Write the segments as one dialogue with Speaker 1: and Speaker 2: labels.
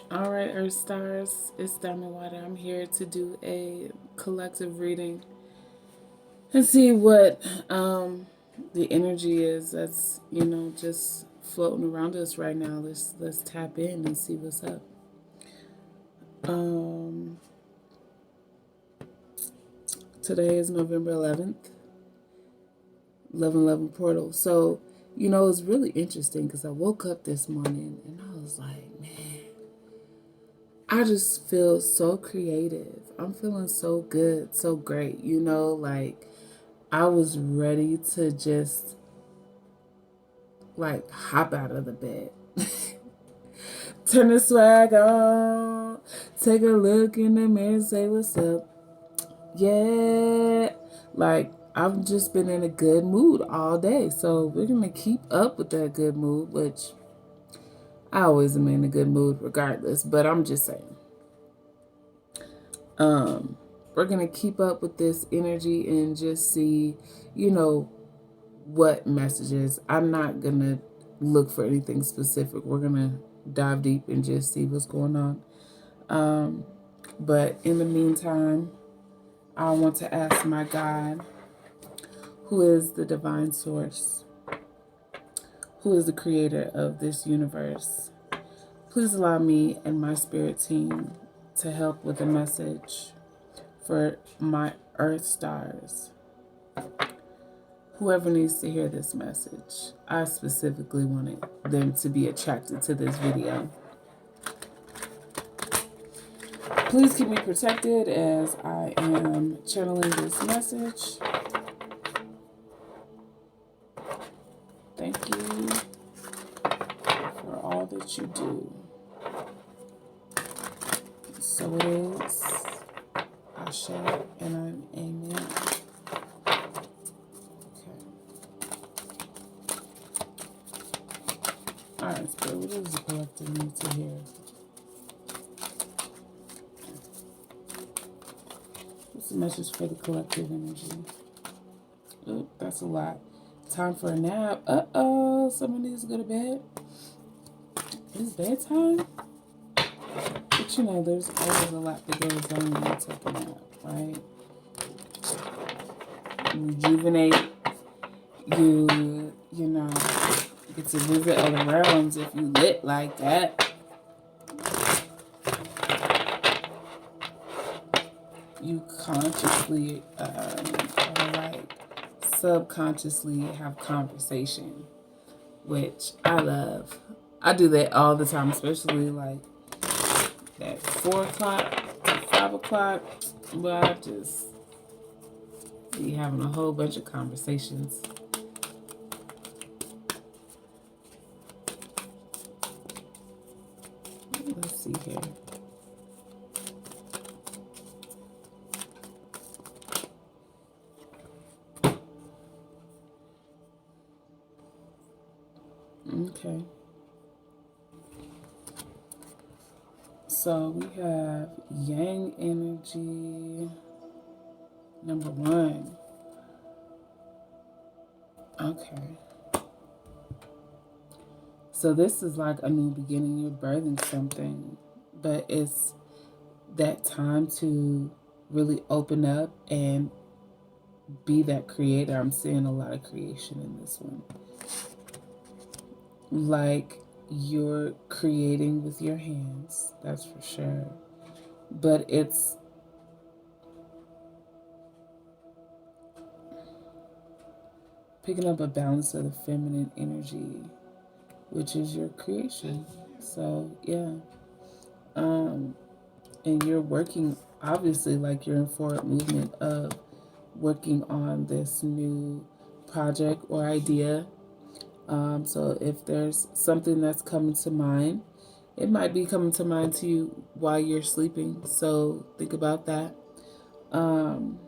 Speaker 1: All right, Earth Stars, it's Diamond Water. I'm here to do a collective reading and see what the energy is that's just floating around us right now. Let's tap in and see what's up. Um, Today is November 11th, 11/11 portal. So it's really interesting because I woke up this morning and I was like, man, I just feel so creative. I'm feeling so good, so great. Like I was ready to just like hop out of the bed. Turn the swag on, take a look in the mirror and say what's up. Yeah. Like I've just been in a good mood all day. So we're gonna keep up with that good mood, which I always am in a good mood regardless, but I'm just saying. Um, we're gonna keep up with this energy and just see, you know, what messages. I'm not gonna look for anything specific. We're gonna dive deep and just see what's going on. Um, but in the meantime, I want to ask my God, who is the divine source, who is the creator of this universe. Please allow me and my spirit team to help with a message for my earth stars. Whoever needs to hear this message, I specifically wanted them to be attracted to this video. Please keep me protected as I am channeling this message. Thank you for all that you do. So it is. Ashe and I'm amen. Okay. Alright, Spirit, what does the collective need to hear? What's the message for the collective energy? Oh, that's a lot. Time for a nap. Uh-oh, someone needs to go to bed. It's bedtime? But there's always a lot that goes on when you take a nap, right? You rejuvenate. You get to visit other realms if you lit like that. You consciously, or like subconsciously have conversation, which I love. I do that all the time, especially like at 4 o'clock to 5 o'clock. Well, I just be having a whole bunch of conversations. Let's see here. Okay. So we have Yang energy number 1. Okay. So this is like a new beginning. You're birthing something, but it's that time to really open up and be that creator. I'm seeing a lot of creation in this one. Like you're creating with your hands, that's for sure. But it's picking up a balance of the feminine energy, which is your creation. So yeah. And you're working, obviously, like you're in forward movement of working on this new project or idea. So if there's something that's coming to mind, it might be coming to mind to you while you're sleeping. So think about that. Or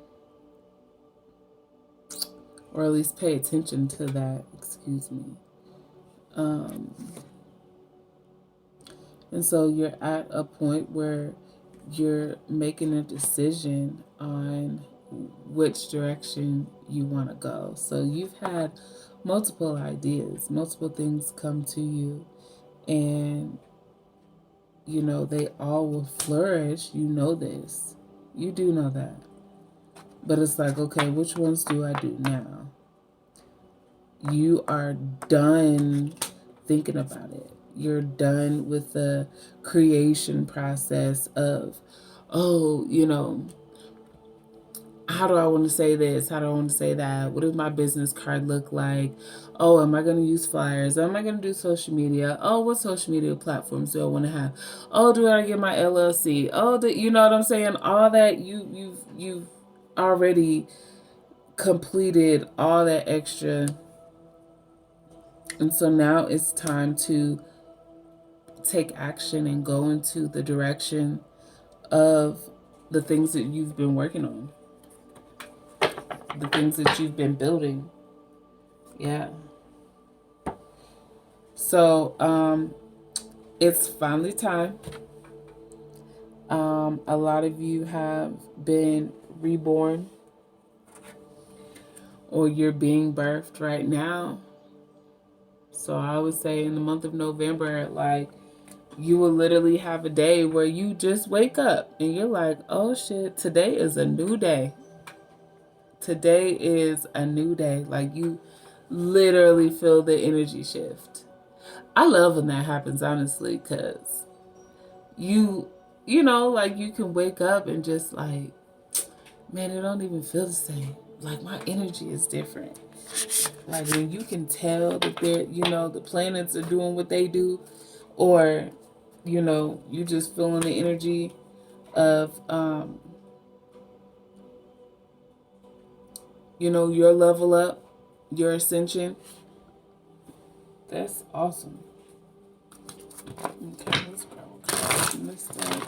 Speaker 1: at least pay attention to that, excuse me. And so you're at a point where you're making a decision on which direction you want to go. So you've had multiple ideas, multiple things come to you, and you know, they all will flourish. You know this. You do know that. But it's like, okay, which ones do I do now? You are done thinking about it. You're done with the creation process of, oh, you know, how do I want to say this? How do I want to say that? What does my business card look like? Oh, am I going to use flyers? Am I going to do social media? Oh, what social media platforms do I want to have? Oh, do I get my LLC? Oh, you know what I'm saying? All that you've already completed all that extra. And so now it's time to take action and go into the direction of the things that you've been working on, the things that you've been building. Yeah. So it's finally time. A lot of you have been reborn, or you're being birthed right now. So I would say in the month of November, like, you will literally have a day where you just wake up and you're like, oh shit, today is a new day. Today is a new day. Like, you literally feel the energy shift. I love when that happens, honestly, because you know, like, you can wake up and just like, man, it don't even feel the same. Like, my energy is different. Like, when you can tell that they're, you know, the planets are doing what they do, or, you know, you just feeling the energy of, you know, your level up, your ascension. That's awesome. Okay, let's grab a card from this deck.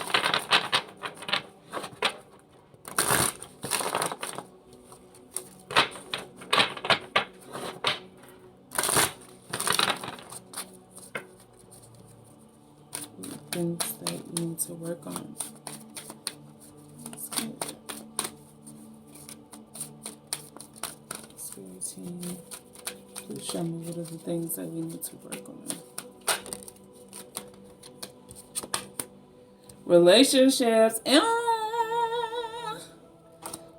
Speaker 1: Things that you need to work on. Spirit team, please show me what are the things that we need to work on. Relationships.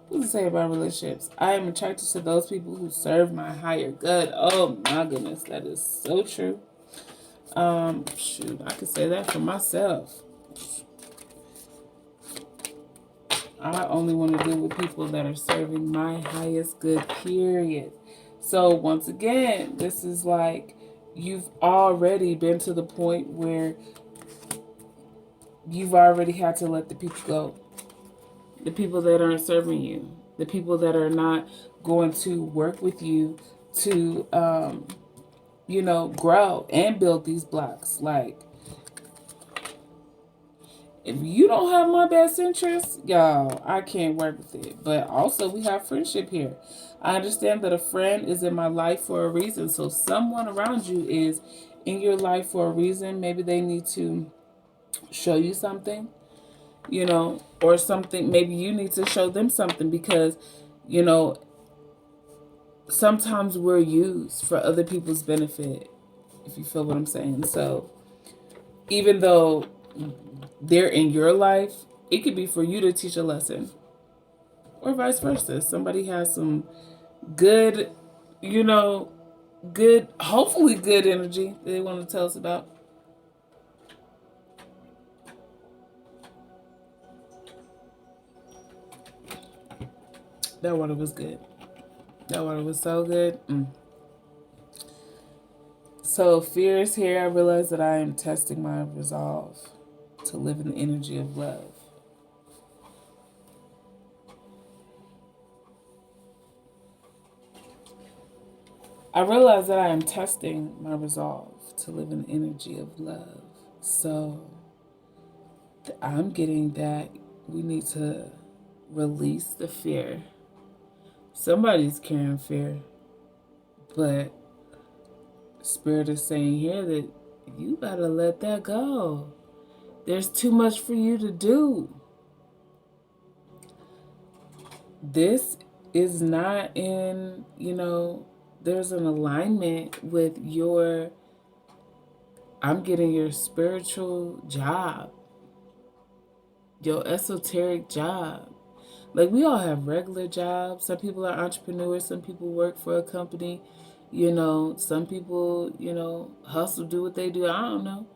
Speaker 1: What does it say about relationships? I am attracted to those people who serve my higher good. Oh my goodness, that is so true. Shoot, I could say that for myself. I only want to deal with people that are serving my highest good, period. So once again, this is like, you've already been to the point where you've already had to let the people go. The people that aren't serving you. The people that are not going to work with you to, you know, grow and build these blocks. Like, if you don't have my best interests, y'all, I can't work with it. But also, we have friendship here. I understand that a friend is in my life for a reason. So someone around you is in your life for a reason. Maybe they need to show you something, you know, or something. Maybe you need to show them something, because, you know, sometimes we're used for other people's benefit, if you feel what I'm saying. So even though they're in your life, it could be for you to teach a lesson, or vice versa. Somebody has some good, you know, good, hopefully good energy that they want to tell us about. That water was good. That water was so good. So fear is here. I realize that I am testing my resolve to live in the energy of love. I realize that I am testing my resolve to live in the energy of love. So I'm getting that we need to release the fear. Somebody's carrying fear, but Spirit is saying here that you gotta let that go. There's too much for you to do. This is not in, you know, there's an alignment with your, I'm getting your spiritual job. Your esoteric job. Like, we all have regular jobs. Some people are entrepreneurs. Some people work for a company. You know, some people, you know, hustle, do what they do. I don't know.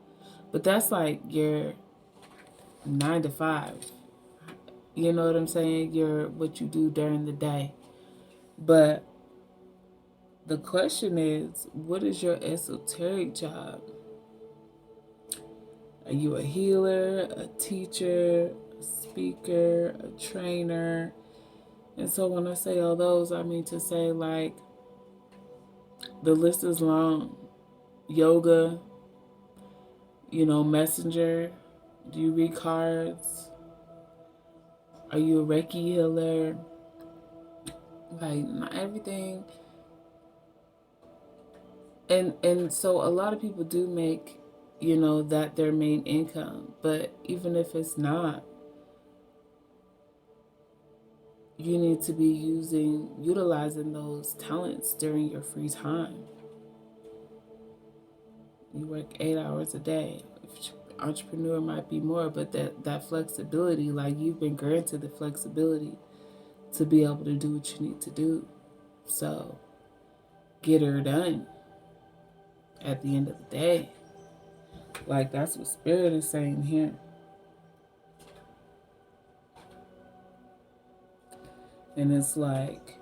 Speaker 1: But that's like your 9 to 5. You know what I'm saying? Your what you do during the day. But the question is, what is your esoteric job? Are you a healer, a teacher, a speaker, a trainer? And so when I say all those, I mean to say, like, the list is long. Yoga, you know, messenger. Do you read cards? Are you a Reiki healer? Like, not everything. And so a lot of people do make, you know, that their main income. But even if it's not, you need to be utilizing those talents during your free time. You work 8 hours a day. Entrepreneur might be more, but that flexibility, like, you've been granted the flexibility to be able to do what you need to do. So get her done at the end of the day. Like, that's what Spirit is saying here. And it's like,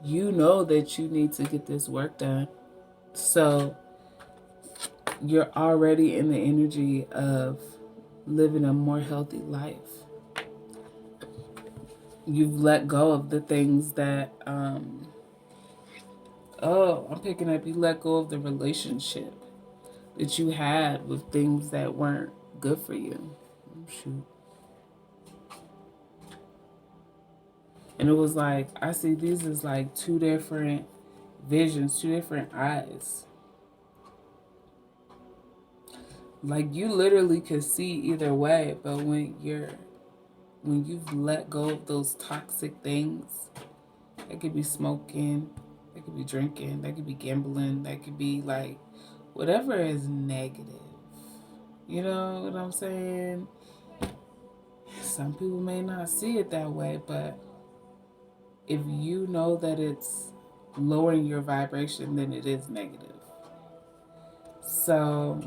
Speaker 1: you know that you need to get this work done. So you're already in the energy of living a more healthy life. You've let go of the things that, I'm picking up, you let go of the relationship that you had with things that weren't good for you. Oh, shoot. And it was like, I see these as like two different visions, two different eyes. Like, you literally could see either way, but when you've let go of those toxic things, that could be smoking, that could be drinking, that could be gambling, that could be like whatever is negative. You know what I'm saying? Some people may not see it that way, but if you know that it's lowering your vibration, then it is negative. So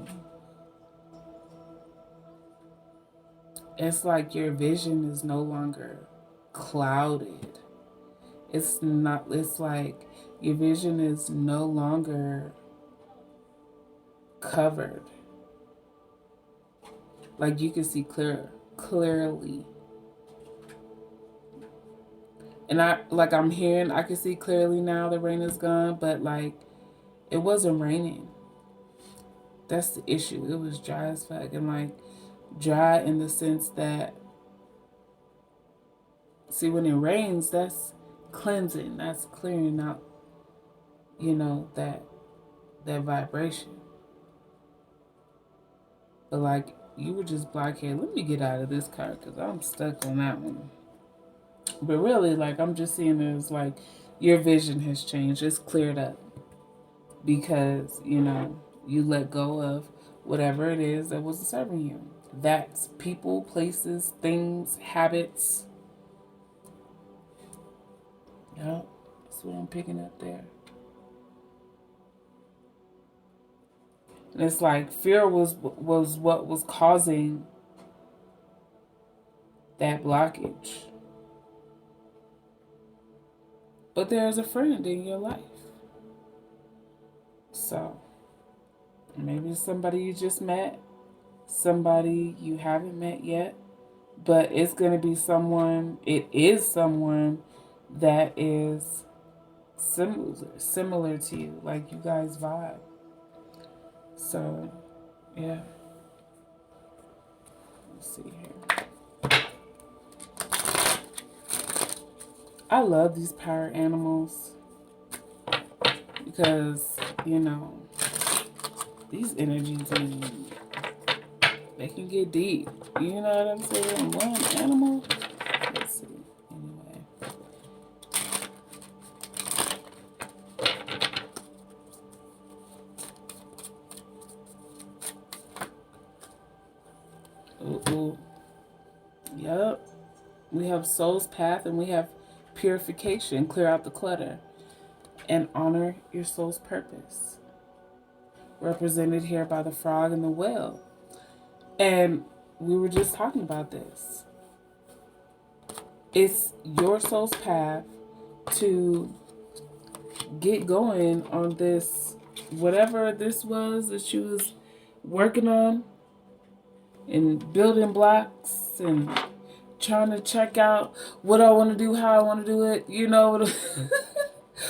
Speaker 1: it's like your vision is no longer clouded. It's like your vision is no longer covered. Like, you can see clearly. And I can see clearly now the rain is gone, but like, it wasn't raining. That's the issue. It was dry as fuck. And like, dry in the sense that, see, when it rains, that's cleansing. That's clearing out, you know, that vibration. But like, you were just blockhead. Let me get out of this card because I'm stuck on that one. But really, like, I'm just seeing it as like, your vision has changed. It's cleared up because, you know, you let go of whatever it is that wasn't serving you. That's people, places, things, habits. Yeah, that's what I'm picking up there. And it's like, fear was what was causing that blockage. But there's a friend in your life. So maybe somebody you just met, somebody you haven't met yet, but it's going to be someone, it is someone that is similar to you, like you guys vibe. So, yeah. Let's see here. I love these power animals because, you know, these energies, they can get deep. You know what I'm saying? One animal. Let's see. Anyway. Ooh. Yep. We have soul's path and we have purification. Clear out the clutter and honor your soul's purpose. Represented here by the frog and the whale. And we were just talking about this. It's your soul's path to get going on this, whatever this was that you was working on and building blocks and trying to check out what I want to do, how I want to do it. You know,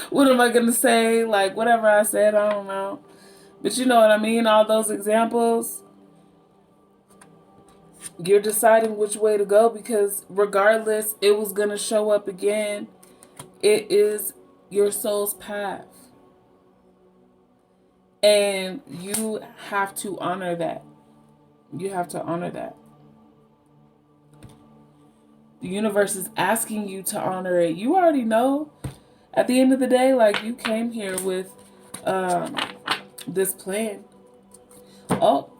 Speaker 1: what am I going to say? Like, whatever I said, I don't know. But you know what I mean? All those examples. You're deciding which way to go because regardless, it was going to show up again. It is your soul's path. And you have to honor that. You have to honor that. The universe is asking you to honor it. You already know. At the end of the day, like, you came here with this plan. Oh,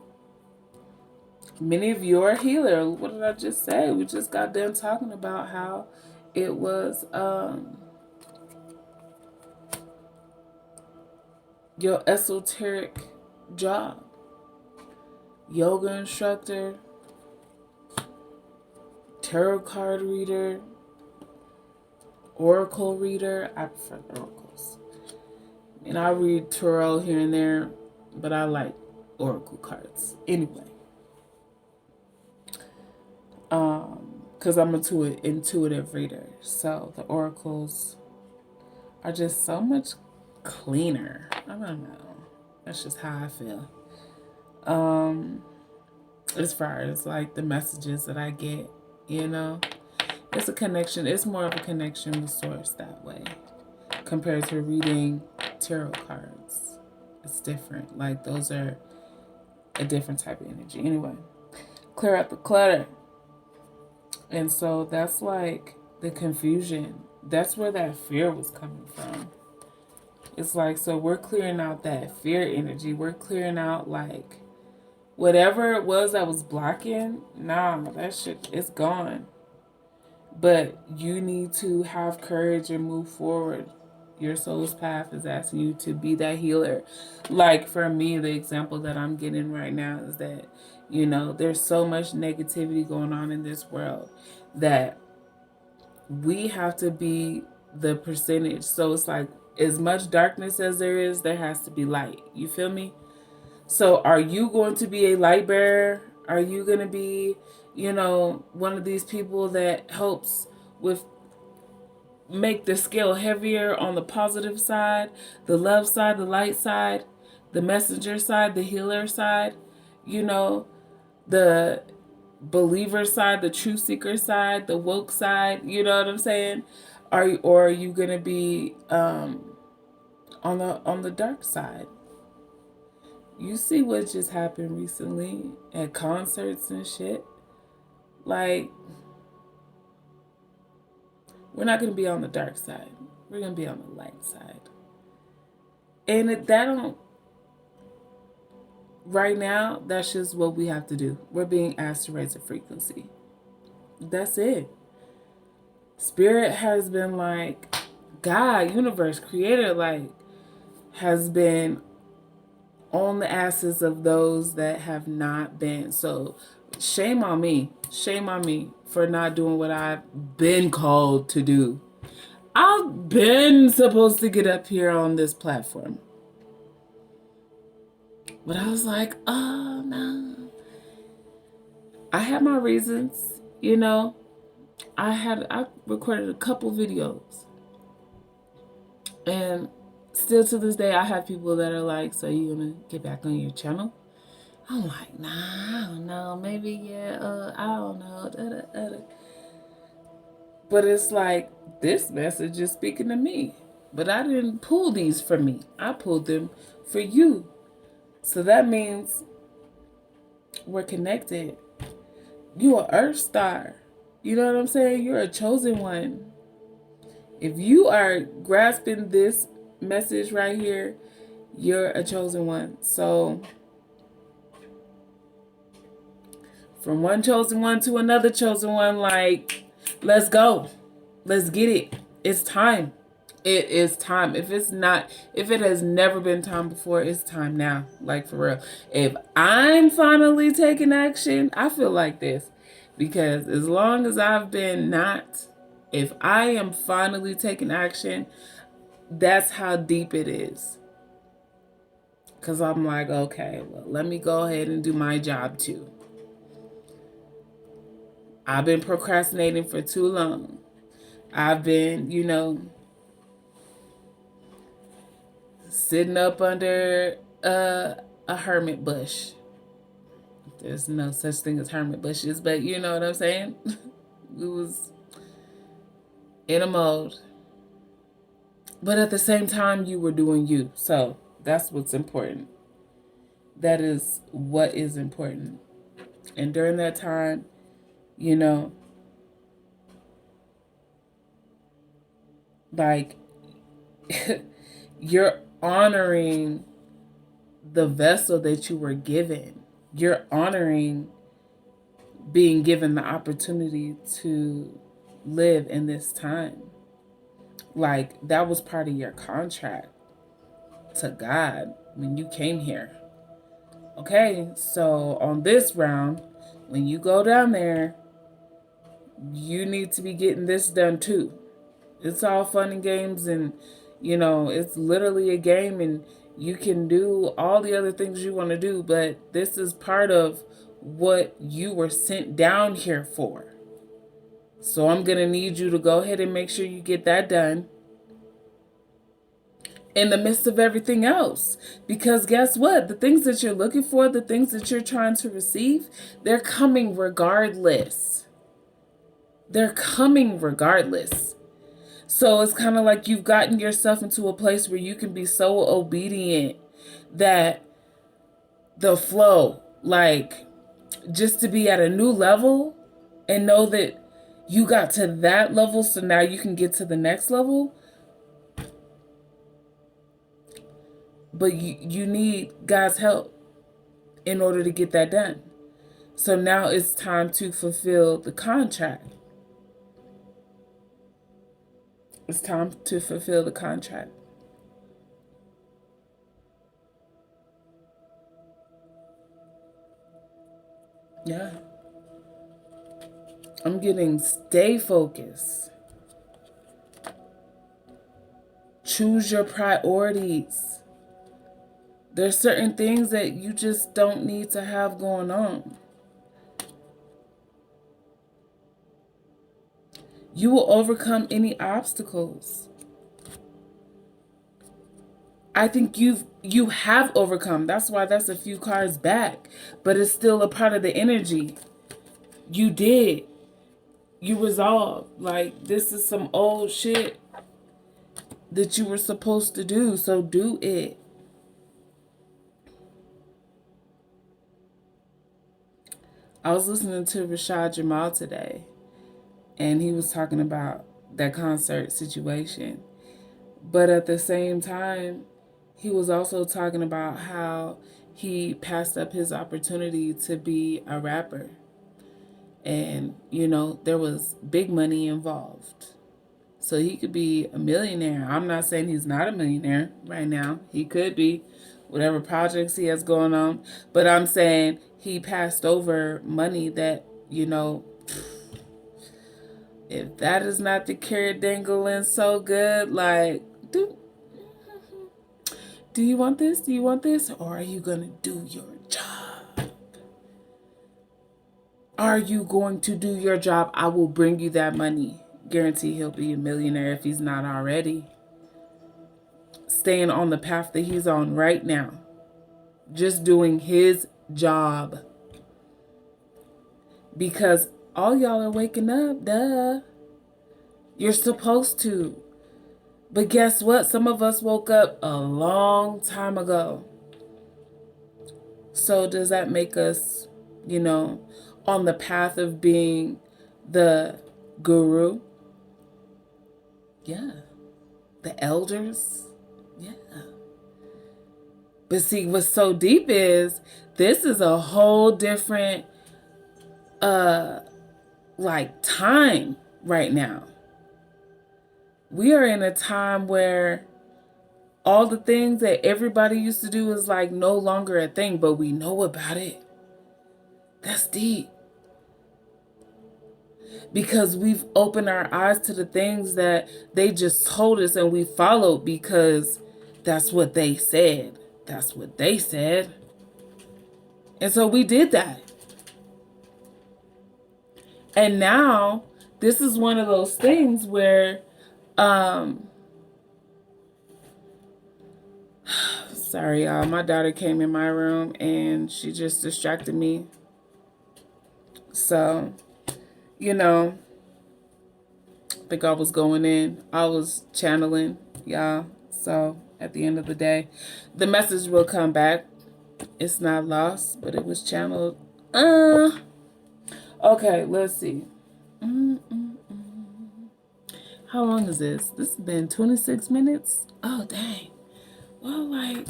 Speaker 1: many of you are a healer. What did I just say? We just got done talking about how it was your esoteric job. Yoga instructor, tarot card reader, oracle reader. I prefer oracles. And I read tarot here and there, but I like oracle cards. Anyway. Because I'm an intuitive reader. So the oracles are just so much cleaner. I don't know. That's just how I feel. As far as like the messages that I get, you know, it's a connection. It's more of a connection with source that way compared to reading tarot cards. It's different. Like, those are a different type of energy. Anyway, clear out the clutter. And so that's like the confusion. That's where that fear was coming from. It's like, so we're clearing out that fear energy. We're clearing out like whatever it was that was blocking. Nah, that shit is gone. But you need to have courage and move forward. Your soul's path is asking you to be that healer. Like, for me, the example that I'm getting right now is that, you know, there's so much negativity going on in this world that we have to be the percentage. So it's like, as much darkness as there has to be light. You feel me? So are you going to be a light bearer? Are you going to be, you know, one of these people that helps with make the scale heavier on the positive side, the love side, the light side, the messenger side, the healer side, you know, the believer side, the truth seeker side, the woke side, you know what I'm saying? Or are you gonna be on the dark side? You see what just happened recently at concerts and shit. Like, we're not going to be on the dark side. We're going to be on the light side. And right now, that's just what we have to do. We're being asked to raise a frequency. That's it. Spirit has been like, God, universe, creator, like, has been on the asses of those that have not been. So shame on me. Shame on me for not doing what I've been called to do. I've been supposed to get up here on this platform. But I was like, oh, no. I had my reasons, you know. I recorded a couple videos. And still to this day, I have people that are like, so you gonna get back on your channel? I'm like, nah, I don't know. Maybe, yeah, I don't know. But it's like, this message is speaking to me. But I didn't pull these for me. I pulled them for you. So that means we're connected. You're an earth star. You know what I'm saying? You're a chosen one. If you are grasping this message right here, you're a chosen one. So From one chosen one to another chosen one, like, let's go. Let's get it. It's time. It is time. If it has never been time before, it's time now. Like, for real. If I'm finally taking action, I feel like this. Because as long as I've been not, if I am finally taking action, that's how deep it is. Because I'm like, okay, well, let me go ahead and do my job too. I've been procrastinating for too long. I've been, sitting up under a hermit bush. There's no such thing as hermit bushes, but you know what I'm saying? We was in a mode. But at the same time, you were doing you. So that's what's important. That is what is important. And during that time, like, you're honoring the vessel that you were given. You're honoring being given the opportunity to live in this time. Like, that was part of your contract to God when you came here. Okay, so on this round, when you go down there, you need to be getting this done too. It's all fun and games, and it's literally a game, and you can do all the other things you want to do, but this is part of what you were sent down here for. So I'm going to need you to go ahead and make sure you get that done in the midst of everything else. Because guess what? The things that you're looking for, the things that you're trying to receive, they're coming regardless. They're coming regardless. So it's kind of like you've gotten yourself into a place where you can be so obedient that the flow, like, just to be at a new level and know that you got to that level, so now you can get to the next level. But you need God's help in order to get that done. So now it's time to fulfill the contract. It's time to fulfill the contract. Yeah. I'm getting stay focused. Choose your priorities. There's certain things that you just don't need to have going on. You will overcome any obstacles. I think you have overcome. That's why that's a few cards back. But it's still a part of the energy. You did. You resolved. Like, this is some old shit that you were supposed to do. So do it. I was listening to Rasheed Jamal today, and he was talking about that concert situation. But at the same time, he was also talking about how he passed up his opportunity to be a rapper. And, there was big money involved. So he could be a millionaire. I'm not saying he's not a millionaire right now. He could be, whatever projects he has going on. But I'm saying he passed over money that, if that is not the carrot dangling so good, like, do you want this? Do you want this? Or are you going to do your job? Are you going to do your job? I will bring you that money. Guarantee he'll be a millionaire if he's not already. Staying on the path that he's on right now. Just doing his job. Because all y'all are waking up, duh. You're supposed to. But guess what? Some of us woke up a long time ago. So does that make us, on the path of being the guru? Yeah. The elders? Yeah. But see, what's so deep is, this is a whole different like time right now. We are in a time where all the things that everybody used to do is like no longer a thing, but we know about it. That's deep. Because we've opened our eyes to the things that they just told us and we followed because that's what they said. That's what they said. And so we did that. And now this is one of those things where sorry y'all, my daughter came in my room and she just distracted me. So, you know, I think I was going in. I was channeling, y'all. So at the end of the day, the message will come back. It's not lost, but it was channeled. Okay, let's see. How long is this? This has been 26 minutes? Oh, dang. Well, like,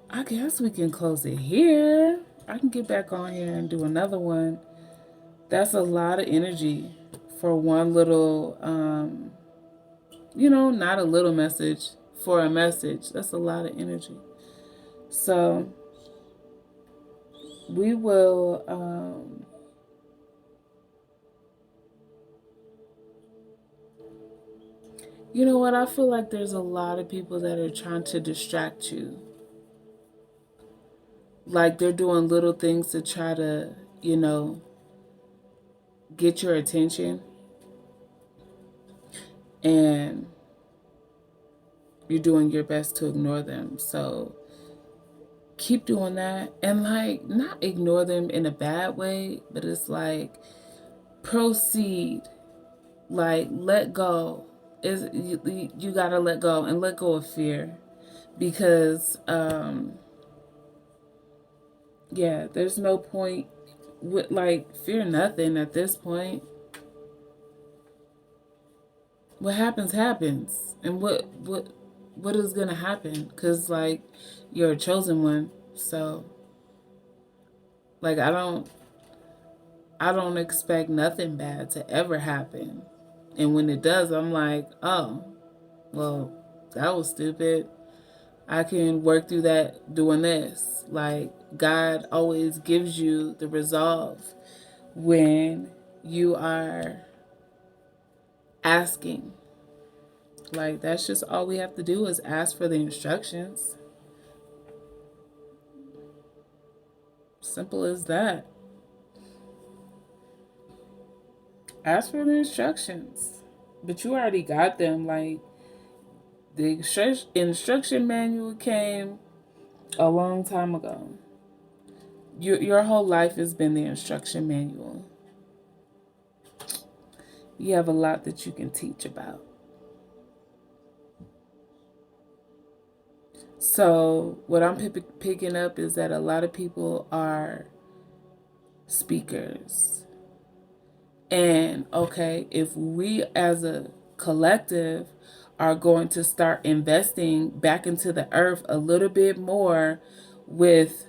Speaker 1: I guess we can close it here. I can get back on here and do another one. That's a lot of energy for one little, you know, not a little message, for a message. That's a lot of energy. So we will, you know what? I feel like there's a lot of people that are trying to distract you. Like they're doing little things to try to, you know, get your attention. And you're doing your best to ignore them. So keep doing that. And like, not ignore them in a bad way, but it's like proceed. Like let go. You gotta let go and let go of fear. Because yeah, there's no point with like fear nothing at this point. What happens happens. And what is gonna happen? Because like you're a chosen one. So like I don't expect nothing bad to ever happen. And when it does, I'm like, oh, well, that was stupid. I can work through that doing this. Like God always gives you the resolve when you are asking. Like that's just all we have to do is ask for the instructions. Simple as that. Ask for the instructions. But you already got them. Like the instruction manual came a long time ago. Your whole life has been the instruction manual. You have a lot that you can teach about. So what I'm picking up is that a lot of people are speakers. And okay, if we as a collective are going to start investing back into the earth a little bit more with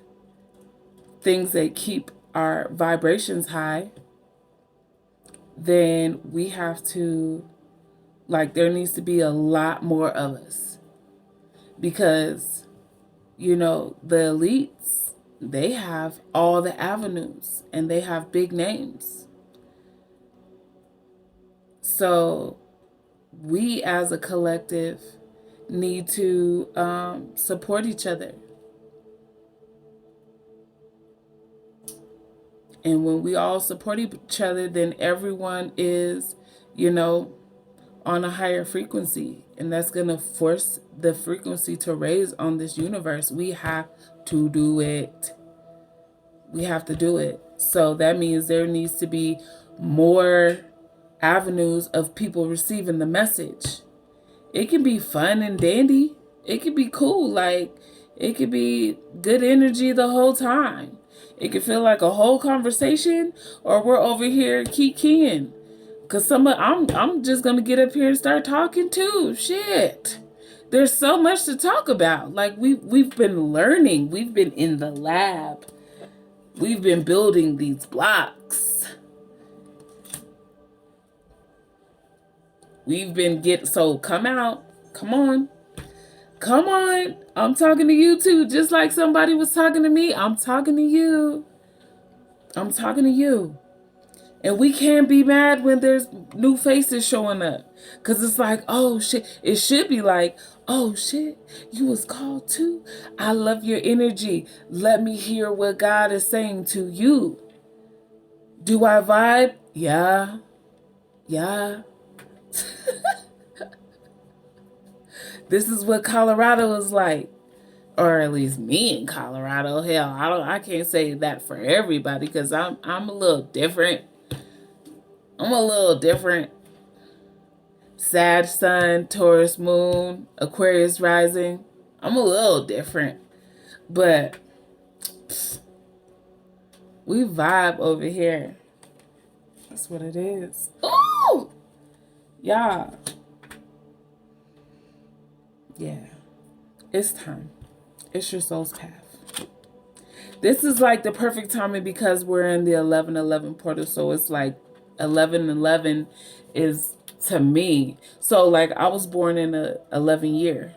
Speaker 1: things that keep our vibrations high, then we have to, like, there needs to be a lot more of us. Because, you know, the elites, they have all the avenues and they have big names. So we as a collective need to support each other. And when we all support each other, then everyone is, you know, on a higher frequency. And that's going to force the frequency to raise on this universe. We have to do it. We have to do it. So that means there needs to be more avenues of people receiving the message. It can be fun and dandy. It can be cool. Like, it could be good energy the whole time. It could feel like a whole conversation, or we're over here kikiing. Cause I'm just gonna get up here and start talking too. Shit. There's so much to talk about. Like we've been learning. We've been in the lab. We've been building these blocks. We've been so come out. Come on. Come on. I'm talking to you too. Just like somebody was talking to me. I'm talking to you. I'm talking to you. And we can't be mad when there's new faces showing up. Because it's like, oh, shit. It should be like, oh, shit, you was called too? I love your energy. Let me hear what God is saying to you. Do I vibe? Yeah. Yeah. This is what Colorado is like. Or at least me in Colorado. Hell, I can't say that for everybody because I'm a little different. I'm a little different. Sag Sun, Taurus Moon, Aquarius Rising. I'm a little different. But we vibe over here. That's what it is. Ooh! Yeah. Yeah. It's time. It's your soul's path. This is like the perfect timing because we're in the 11-11 portal. So it's like 11-11 is to me. So like I was born in a 11 year.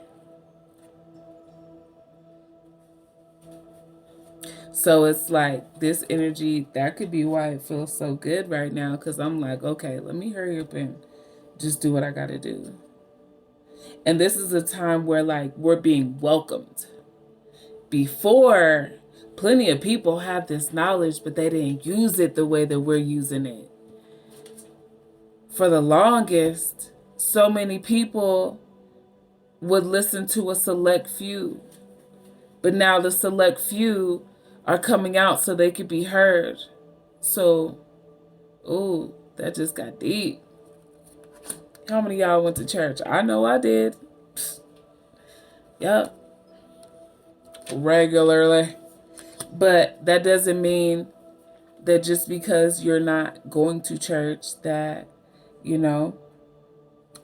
Speaker 1: So it's like this energy, that could be why it feels so good right now. Because I'm like, okay, let me hurry up and just do what I got to do. And this is a time where like we're being welcomed. Before, plenty of people had this knowledge, but they didn't use it the way that we're using it. For the longest, so many people would listen to a select few. But now the select few are coming out so they could be heard. So, ooh, that just got deep. How many of y'all went to church? I know I did. Yep. Regularly. But that doesn't mean that just because you're not going to church that, you know,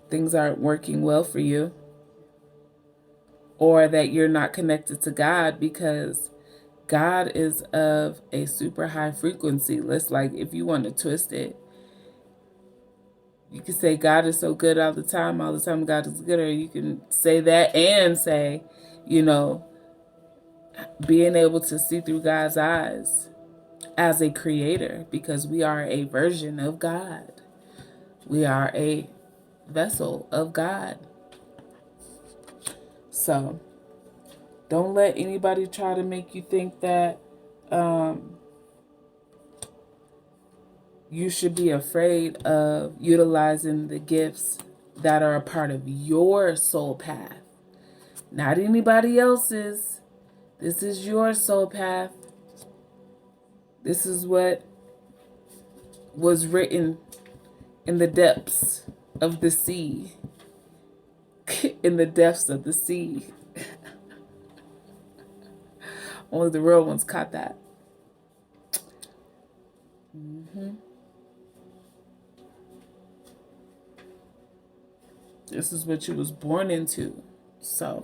Speaker 1: things aren't working well for you. Or that you're not connected to God, because God is of a super high frequency. Let's like, if you want to twist it, you can say God is so good all the time God is good. Or you can say that and say, you know, being able to see through God's eyes as a creator, because we are a version of God. We are a vessel of God. So don't let anybody try to make you think that you should be afraid of utilizing the gifts that are a part of your soul path. Not anybody else's. This is your soul path. This is what was written in the depths of the sea. In the depths of the sea. Only the real ones caught that. This is what you was born into. So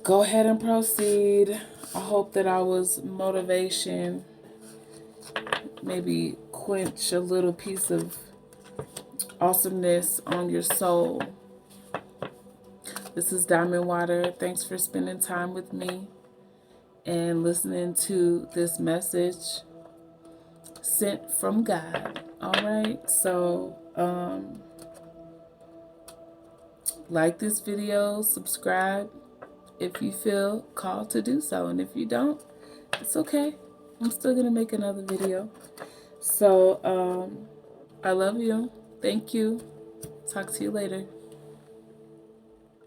Speaker 1: go ahead and proceed. I hope that I was motivation. Maybe quench a little piece of awesomeness on your soul. This is Diamond Water. Thanks for spending time with me and listening to this message sent from God. All right. So, like this video, subscribe if you feel called to do so. And if you don't, it's okay. I'm still going to make another video. So, I love you. Thank you. Talk to you later.